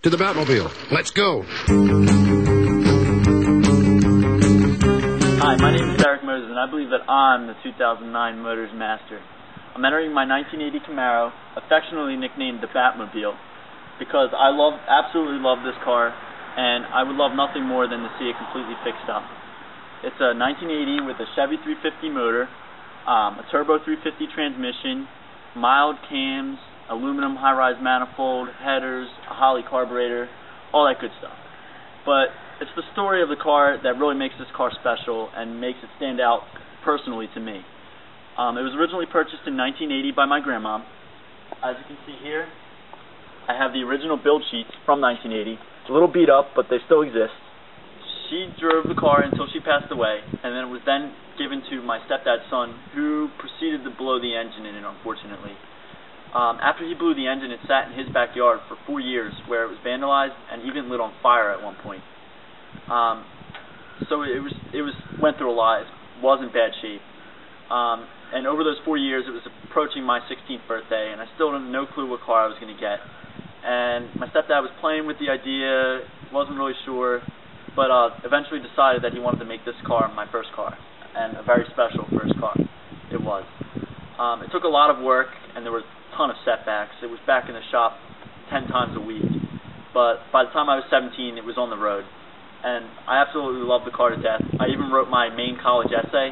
to the Batmobile. Let's go. Hi, my name is Derek Moses, and I believe that I'm the 2009 Motors Master. I'm entering my 1980 Camaro, affectionately nicknamed the Batmobile, because I absolutely love this car, and I would love nothing more than to see it completely fixed up. It's a 1980 with a Chevy 350 motor, a turbo 350 transmission, mild cams, aluminum high-rise manifold, headers, a Holley carburetor, all that good stuff. But it's the story of the car that really makes this car special and makes it stand out personally to me. It was originally purchased in 1980 by my grandma. As you can see here, I have the original build sheets from 1980. It's a little beat up, but they still exist. She drove the car until she passed away, and then it was then given to my stepdad's son, who proceeded to blow the engine in it, unfortunately. After he blew the engine, it sat in his backyard for 4 years, where it was vandalized and even lit on fire at one point. So it went through a lot. It was in bad shape. And over those 4 years, it was approaching my 16th birthday, and I still had no clue what car I was going to get. And my stepdad was playing with the idea, wasn't really sure, but eventually decided that he wanted to make this car my first car, and a very special first car it was. It took a lot of work, and there were a ton of setbacks. It was back in the shop 10 times a week, but by the time I was 17, it was on the road, and I absolutely loved the car to death. I even wrote my main college essay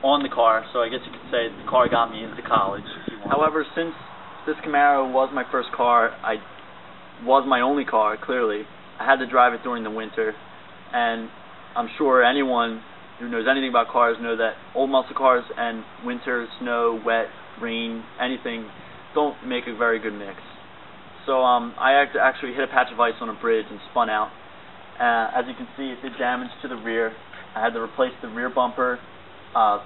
on the car, so I guess you could say the car got me into college. However, since this Camaro was my first car, was my only car, clearly, I had to drive it during the winter, and I'm sure anyone who knows anything about cars know that old muscle cars and winter, snow, wet, rain, anything don't make a very good mix. So I actually hit a patch of ice on a bridge and spun out. As you can see, it did damage to the rear. I had to replace the rear bumper,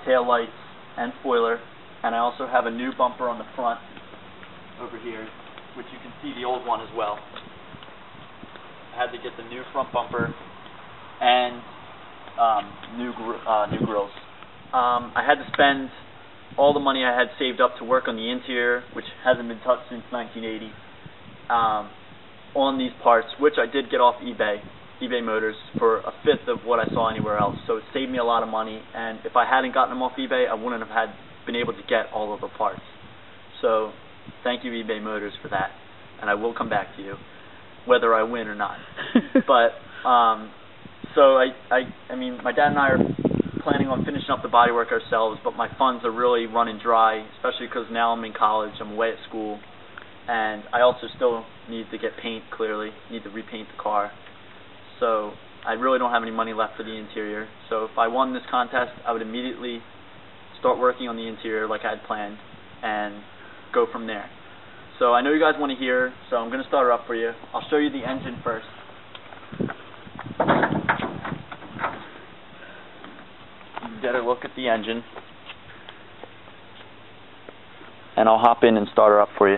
tail lights, and spoiler, and I also have a new bumper on the front over here, which you can see the old one as well. I had to get the new front bumper and new grills. I had to spend all the money I had saved up to work on the interior, which hasn't been touched since 1980, on these parts, which I did get off eBay Motors for a fifth of what I saw anywhere else. So it saved me a lot of money, and if I hadn't gotten them off eBay, I wouldn't have been able to get all of the parts. So thank you, eBay Motors, for that, and I will come back to you, whether I win or not. But so I mean, my dad and I are planning on finishing up the bodywork ourselves, but my funds are really running dry, especially because now I'm in college, I'm away at school, and I also still need to get paint, clearly, need to repaint the car. So I really don't have any money left for the interior. So if I won this contest, I would immediately start working on the interior like I had planned and go from there. So I know you guys want to hear, so I'm going to start it up for you. I'll show you the engine first. Get a look at the engine, and I'll hop in and start her up for you.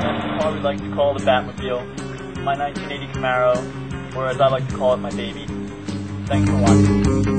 That's the car we like to call the Batmobile, my 1980 Camaro, or as I like to call it, my baby. Thanks for watching.